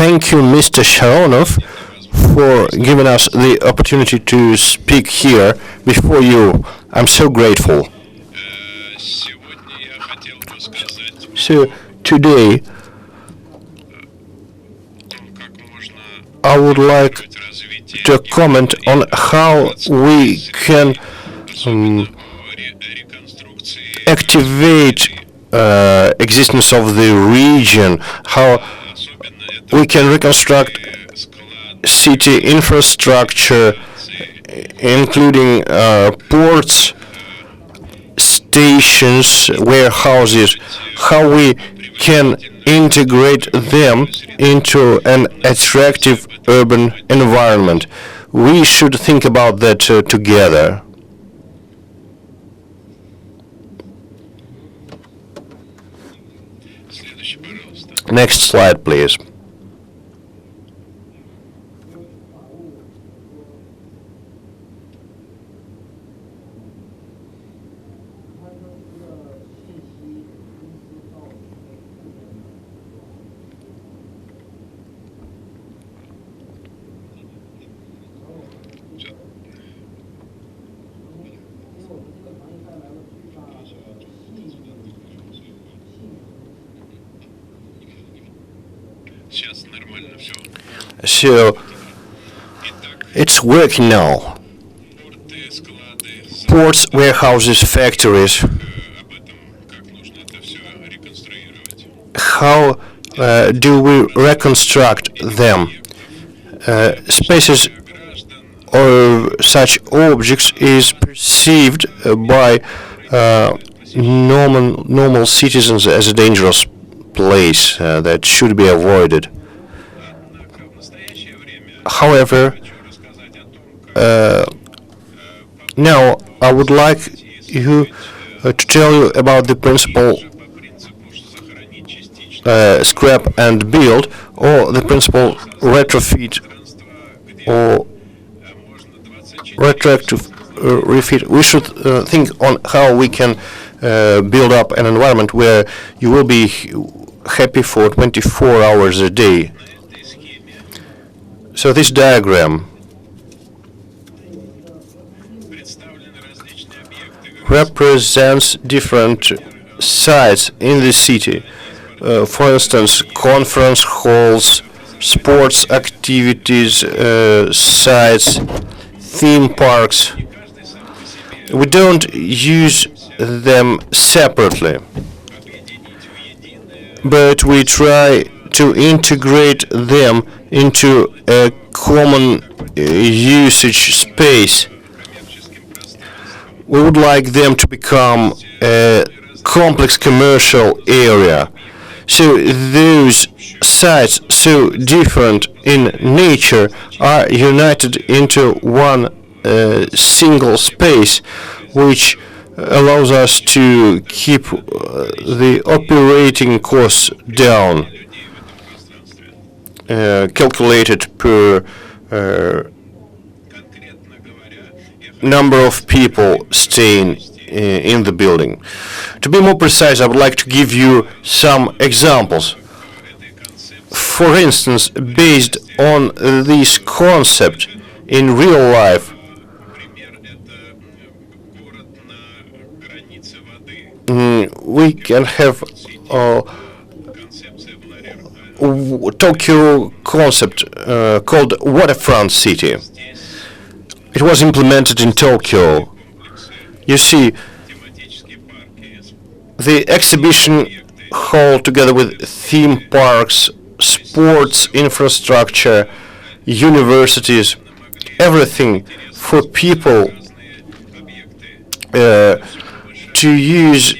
Thank you, Mr. Sharonov, for giving us the opportunity to speak here before you. I'm so grateful. So today I would like to comment on how we can activate existence of the region, how we can reconstruct city infrastructure, including ports, stations, warehouses, how we can integrate them into an attractive urban environment. We should think about that together. Next slide, please. So it's working now. Ports, warehouses, factories. How do we reconstruct them? Spaces or such objects is perceived by normal citizens as a dangerous place that should be avoided. However, now I would like you to tell you about the principle scrap and build, or the principle retrofit or retroactive refit. We should think on how we can build up an environment where you will be happy for 24 hours a day. So this diagram represents different sites in the city. For instance, conference halls, sports activities sites, theme parks. We don't use them separately, but we try to integrate them into a common usage space. We would like them to become a complex commercial area. So those sites, so different in nature, are united into one single space, which allows us to keep the operating costs down, calculated per number of people staying in the building. To be more precise, I would like to give you some examples. For instance, based on this concept in real life, we can have Tokyo concept called waterfront city. It was implemented in Tokyo. You see, the exhibition hall together with theme parks, sports infrastructure, universities, everything for people to use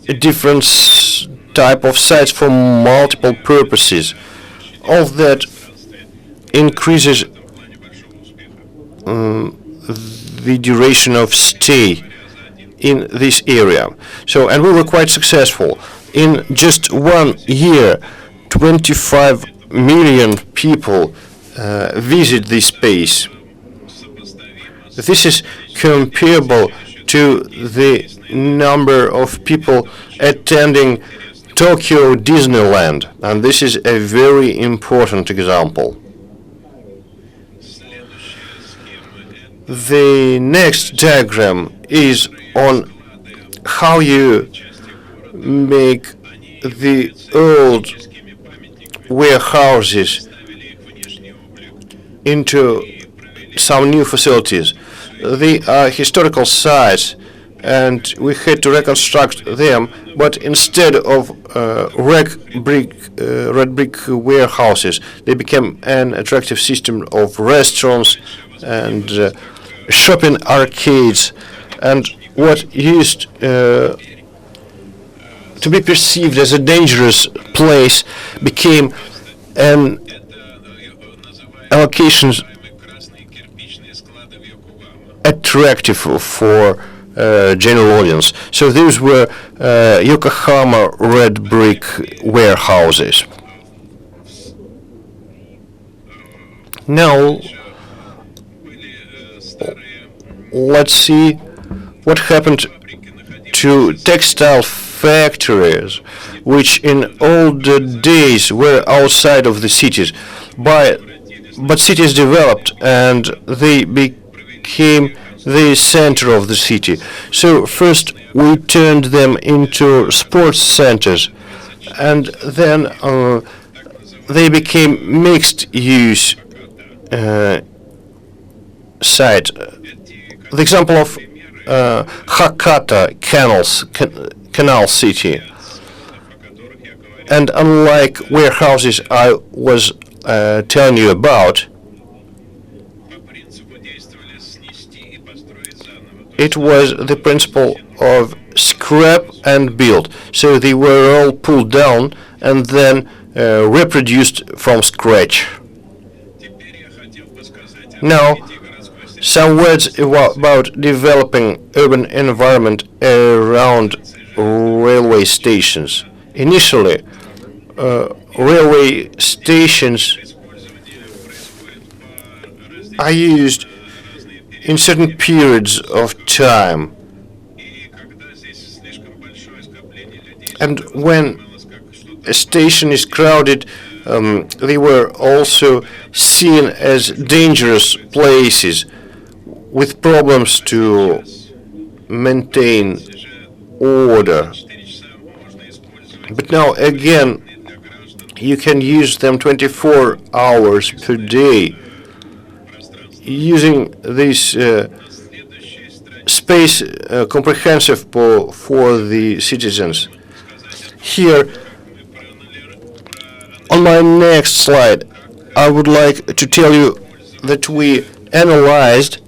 a different type of sites for multiple purposes. All that increases the duration of stay in this area. So, and we were quite successful. In just 1 year, 25 million people visit this space. This is comparable to the number of people attending Tokyo Disneyland, and this is a very important example. The next diagram is on how you make the old warehouses into some new facilities. They are historical sites, and we had to reconstruct them, but instead of red brick warehouses, they became an attractive system of restaurants and shopping arcades, and what used to be perceived as a dangerous place became an allocation attractive for general audience. So these were Yokohama red brick warehouses. Now let's see what happened to textile factories, which in older days were outside of the cities, but cities developed and they became the center of the city. So first we turned them into sports centers, and then they became mixed use site. The example of Hakata Canal City, and unlike warehouses I was telling you about, it was the principle of scrap and build. So they were all pulled down and then reproduced from scratch. Now, some words about developing urban environment around railway stations. Initially, railway stations are used in certain periods of time, and when a station is crowded, they were also seen as dangerous places with problems to maintain order. But now again, you can use them 24 hours per day, using this space comprehensive for the citizens. Here, on my next slide, I would like to tell you that we analyzed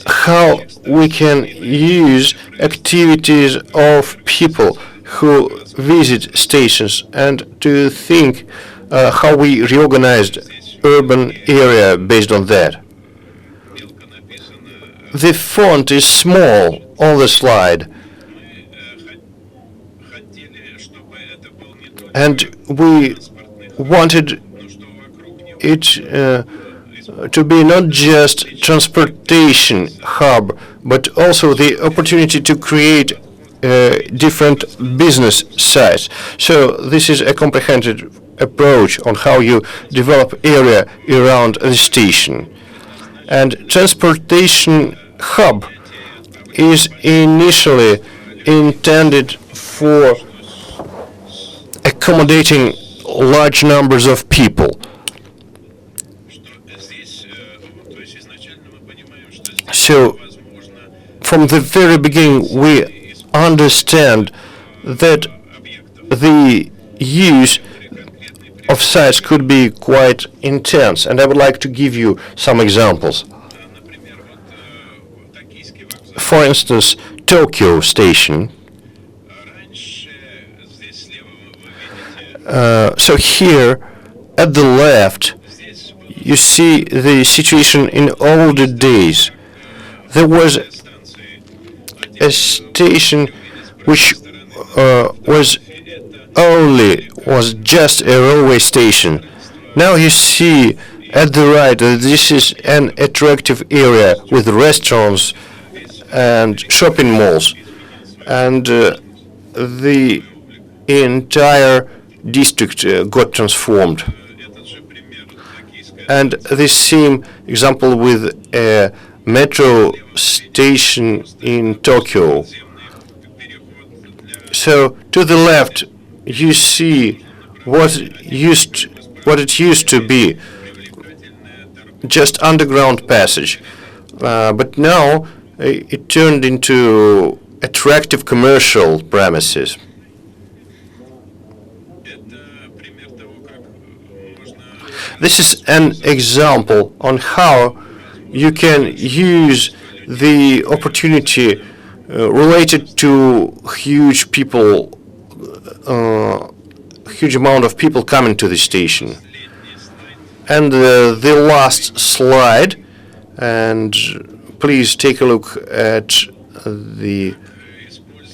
how we can use activities of people who visit stations, and to think how we reorganized urban area based on that. The font is small on the slide, and we wanted it to be not just transportation hub, but also the opportunity to create different business sites. So this is a comprehensive approach on how you develop area around the station. And transportation hub is initially intended for accommodating large numbers of people. So from the very beginning we understand that the use of sites could be quite intense, and I would like to give you some examples. For instance, Tokyo Station. So here at the left you see the situation in older days. There was a station which was just a railway station. Now you see at the right that this is an attractive area with restaurants and shopping malls, and the entire district got transformed. And this same example with a metro station in Tokyo. So to the left, you see what it used to be, just underground passage, but now it turned into attractive commercial premises. This is an example on how you can use the opportunity related to huge amount of people coming to the station. And the last slide, and please take a look at the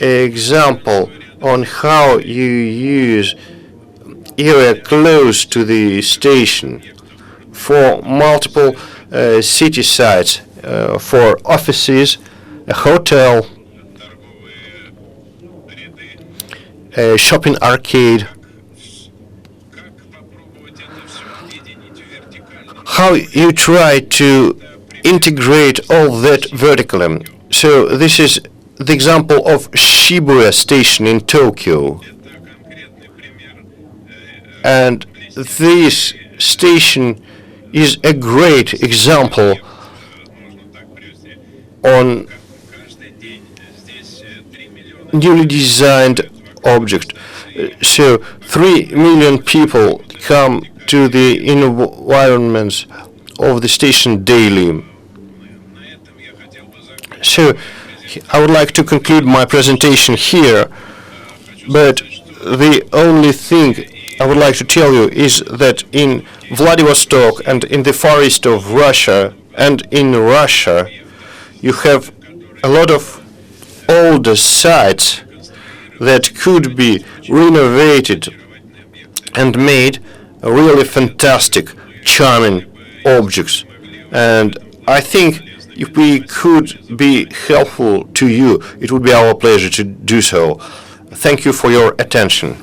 example on how you use area close to the station for multiple city sites, for offices, a hotel, a shopping arcade. How you try to integrate all that vertically. So this is the example of Shibuya station in Tokyo. And this station is a great example on newly designed object. So 3 million people come to the environments of the station daily. So I would like to conclude my presentation here, but the only thing I would like to tell you is that in Vladivostok and in the far east of Russia and in Russia, you have a lot of older sites that could be renovated and made really fantastic, charming objects. And I think if we could be helpful to you, it would be our pleasure to do so. Thank you for your attention.